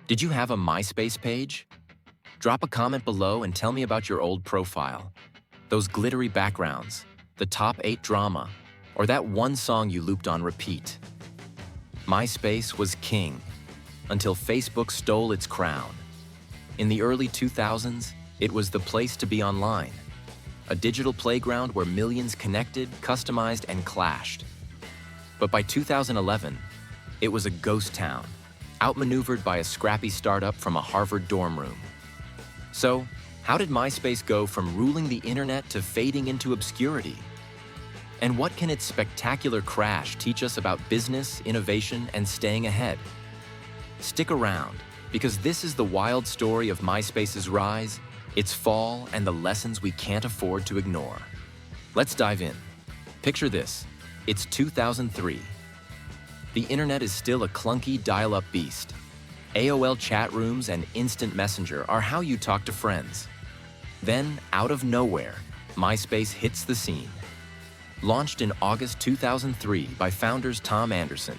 Did you have a Myspace page? Drop a comment below and tell me about your old profile. Those glittery backgrounds, the top 8 drama, or that one song you looped on repeat. Myspace was king until Facebook stole its crown. In the early 2000s, it was the place to be online, a digital playground where millions connected, customized, and clashed. But by 2011, it was a ghost town, outmaneuvered by a scrappy startup from a Harvard dorm room. So, how did Myspace go from ruling the internet to fading into obscurity? And what can its spectacular crash teach us about business, innovation, and staying ahead? Stick around, because this is the wild story of Myspace's rise, its fall, and the lessons we can't afford to ignore. Let's dive in. Picture this. It's 2003. The internet is still a clunky dial-up beast. AOL chat rooms and instant messenger are how you talk to friends. Then, out of nowhere, Myspace hits the scene. Launched in August 2003 by founders Tom Anderson.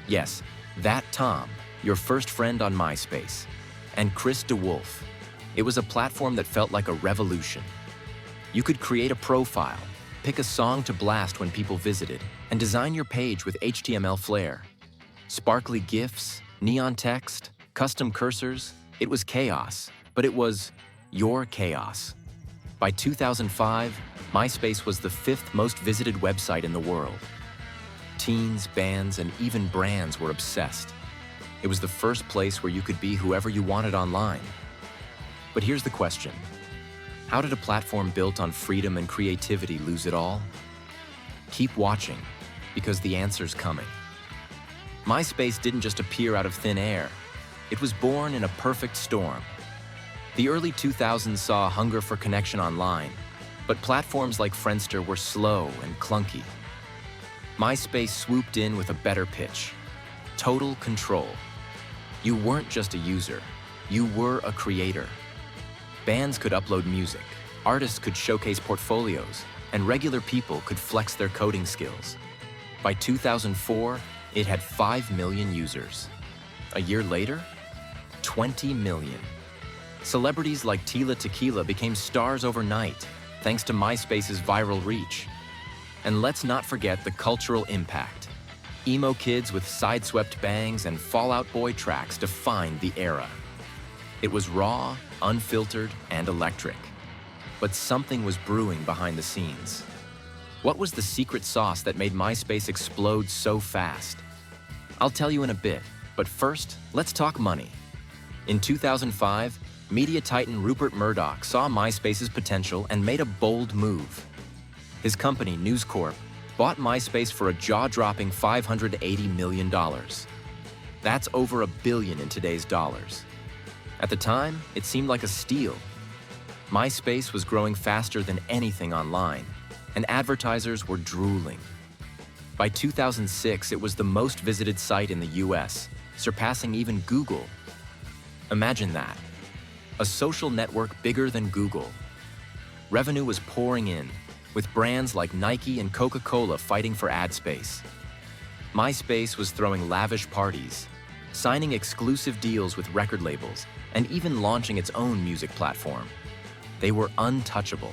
Yes, that Tom, your first friend on Myspace, and Chris DeWolf. It was a platform that felt like a revolution. You could create a profile, pick a song to blast when people visited, and design your page with HTML flair. Sparkly GIFs, neon text, custom cursors. It was chaos, but it was your chaos. By 2005, Myspace was the 5th most visited website in the world. Teens, bands, and even brands were obsessed. It was the first place where you could be whoever you wanted online. But here's the question. How did a platform built on freedom and creativity lose it all? Keep watching, because the answer's coming. Myspace didn't just appear out of thin air. It was born in a perfect storm. The early 2000s saw a hunger for connection online, but platforms like Friendster were slow and clunky. Myspace swooped in with a better pitch. Total control. You weren't just a user, you were a creator. Bands could upload music, artists could showcase portfolios, and regular people could flex their coding skills. By 2004, it had 5 million users. A year later, 20 million. Celebrities like Tila Tequila became stars overnight, thanks to Myspace's viral reach. And let's not forget the cultural impact. Emo kids with sideswept bangs and Fall Out Boy tracks defined the era. It was raw, unfiltered, and electric. But something was brewing behind the scenes. What was the secret sauce that made Myspace explode so fast? I'll tell you in a bit, but first, let's talk money. In 2005, media titan Rupert Murdoch saw Myspace's potential and made a bold move. His company, News Corp, bought Myspace for a jaw-dropping $580 million. That's over $1 billion in today's dollars. At the time, it seemed like a steal. Myspace was growing faster than anything online, and advertisers were drooling. By 2006, it was the most visited site in the US, surpassing even Google. Imagine that. A social network bigger than Google. Revenue was pouring in, with brands like Nike and Coca-Cola fighting for ad space. Myspace was throwing lavish parties, signing exclusive deals with record labels, and even launching its own music platform. They were untouchable.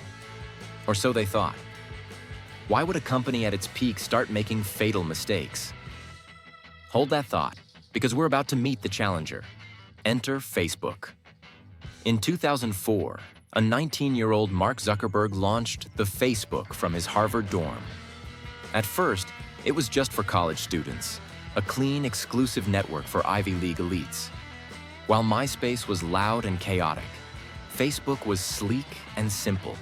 Or so they thought. Why would a company at its peak start making fatal mistakes? Hold that thought, because we're about to meet the challenger. Enter Facebook. In 2004, a 19-year-old Mark Zuckerberg launched the Facebook from his Harvard dorm. At first, it was just for college students, a clean, exclusive network for Ivy League elites. While Myspace was loud and chaotic, Facebook was sleek and simple.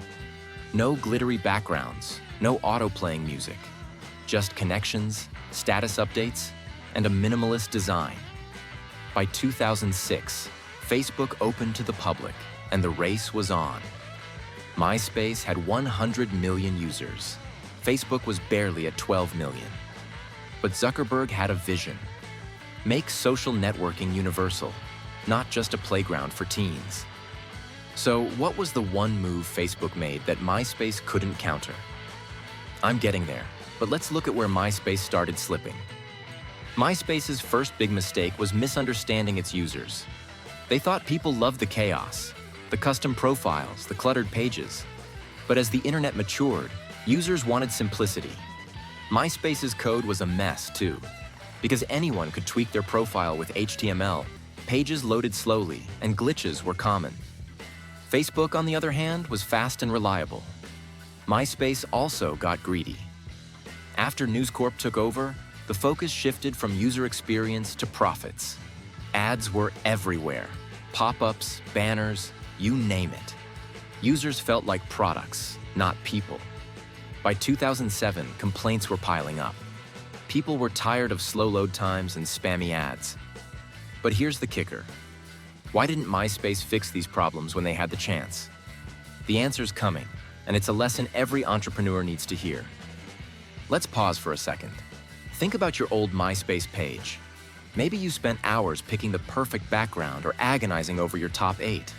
No glittery backgrounds, no auto-playing music, just connections, status updates, and a minimalist design. By 2006, Facebook opened to the public, and the race was on. Myspace had 100 million users. Facebook was barely at 12 million. But Zuckerberg had a vision. Make social networking universal, not just a playground for teens. So what was the one move Facebook made that Myspace couldn't counter? I'm getting there, but let's look at where Myspace started slipping. MySpace's first big mistake was misunderstanding its users. They thought people loved the chaos, the custom profiles, the cluttered pages. But as the internet matured, users wanted simplicity. MySpace's code was a mess, too. Because anyone could tweak their profile with HTML, pages loaded slowly, and glitches were common. Facebook, on the other hand, was fast and reliable. MySpace also got greedy. After News Corp took over, the focus shifted from user experience to profits. Ads were everywhere. Pop-ups, banners, you name it. Users felt like products, not people. By 2007, complaints were piling up. People were tired of slow load times and spammy ads. But here's the kicker. Why didn't MySpace fix these problems when they had the chance? The answer's coming, and it's a lesson every entrepreneur needs to hear. Let's pause for a second. Think about your old MySpace page. Maybe you spent hours picking the perfect background or agonizing over your top 8.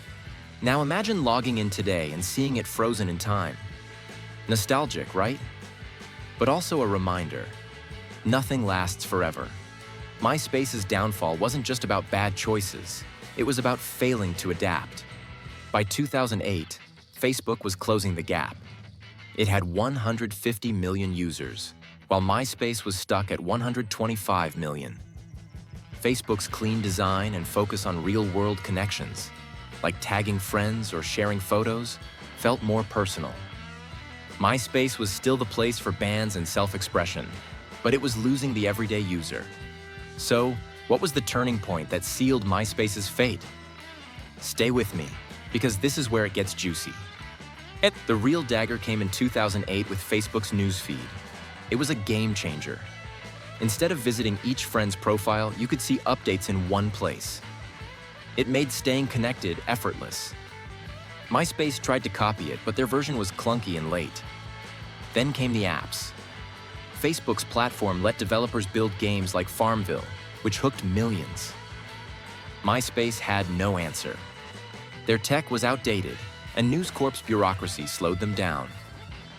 Now imagine logging in today and seeing it frozen in time. Nostalgic, right? But also a reminder. Nothing lasts forever. MySpace's downfall wasn't just about bad choices. It was about failing to adapt. By 2008, Facebook was closing the gap. It had 150 million users, while MySpace was stuck at 125 million. Facebook's clean design and focus on real-world connections, like tagging friends or sharing photos, felt more personal. MySpace was still the place for bands and self-expression, but it was losing the everyday user. So, what was the turning point that sealed MySpace's fate? Stay with me, because this is where it gets juicy. The real dagger came in 2008 with Facebook's newsfeed. It was a game changer. Instead of visiting each friend's profile, you could see updates in one place. It made staying connected effortless. MySpace tried to copy it, but their version was clunky and late. Then came the apps. Facebook's platform let developers build games like Farmville, which hooked millions. MySpace had no answer. Their tech was outdated, and News Corp's bureaucracy slowed them down.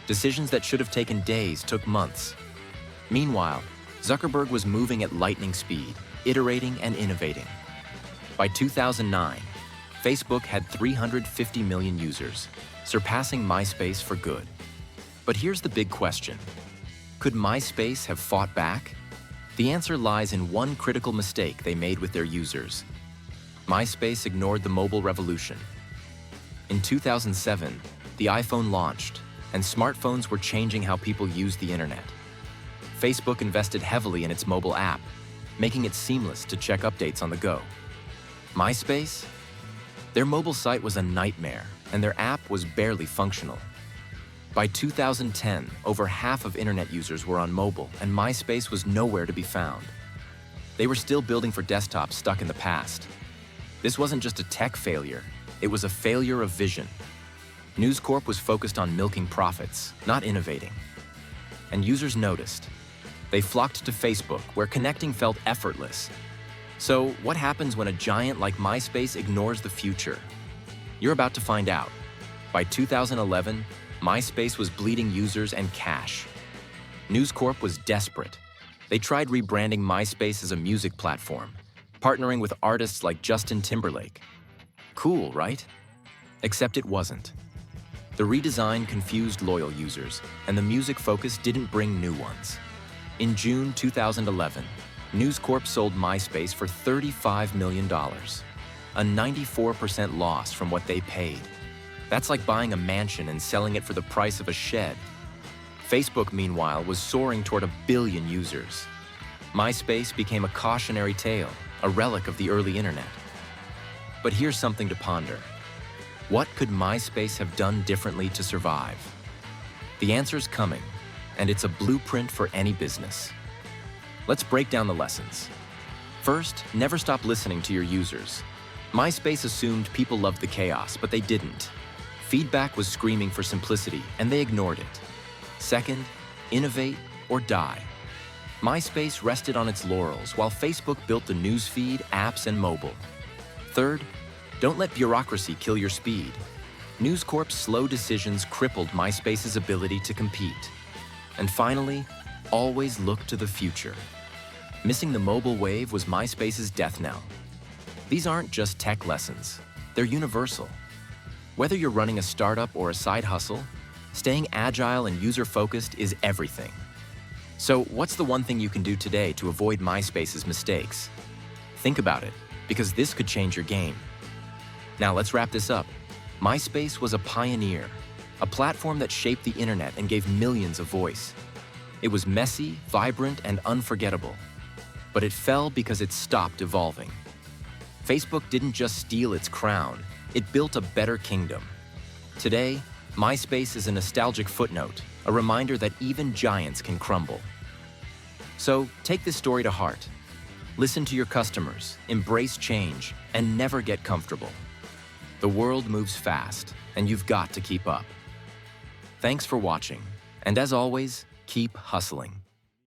Decisions that should have taken days took months. Meanwhile, Zuckerberg was moving at lightning speed, iterating and innovating. By 2009, Facebook had 350 million users, surpassing MySpace for good. But here's the big question. Could MySpace have fought back? The answer lies in one critical mistake they made with their users. MySpace ignored the mobile revolution. In 2007, the iPhone launched, and smartphones were changing how people use the internet. Facebook invested heavily in its mobile app, making it seamless to check updates on the go. MySpace? Their mobile site was a nightmare, and their app was barely functional. By 2010, over half of internet users were on mobile, and MySpace was nowhere to be found. They were still building for desktops stuck in the past. This wasn't just a tech failure, it was a failure of vision. News Corp was focused on milking profits, not innovating. And users noticed. They flocked to Facebook, where connecting felt effortless. So, what happens when a giant like MySpace ignores the future? You're about to find out. By 2011, MySpace was bleeding users and cash. News Corp was desperate. They tried rebranding MySpace as a music platform, partnering with artists like Justin Timberlake. Cool, right? Except it wasn't. The redesign confused loyal users, and the music focus didn't bring new ones. In June 2011, News Corp sold MySpace for $35 million, a 94% loss from what they paid. That's like buying a mansion and selling it for the price of a shed. Facebook, meanwhile, was soaring toward 1 billion users. MySpace became a cautionary tale, a relic of the early internet. But here's something to ponder. What could MySpace have done differently to survive? The answer's coming, and it's a blueprint for any business. Let's break down the lessons. First, never stop listening to your users. MySpace assumed people loved the chaos, but they didn't. Feedback was screaming for simplicity, and they ignored it. Second, innovate or die. MySpace rested on its laurels, while Facebook built the newsfeed, apps, and mobile. Third, don't let bureaucracy kill your speed. News Corp's slow decisions crippled MySpace's ability to compete. And finally, always look to the future. Missing the mobile wave was MySpace's death knell. These aren't just tech lessons, they're universal. Whether you're running a startup or a side hustle, staying agile and user-focused is everything. So what's the one thing you can do today to avoid MySpace's mistakes? Think about it, because this could change your game. Now let's wrap this up. MySpace was a pioneer, a platform that shaped the internet and gave millions a voice. It was messy, vibrant, and unforgettable. But it fell because it stopped evolving. Facebook didn't just steal its crown, it built a better kingdom. Today, MySpace is a nostalgic footnote, a reminder that even giants can crumble. So take this story to heart. Listen to your customers, embrace change, and never get comfortable. The world moves fast, and you've got to keep up. Thanks for watching, and as always, keep hustling.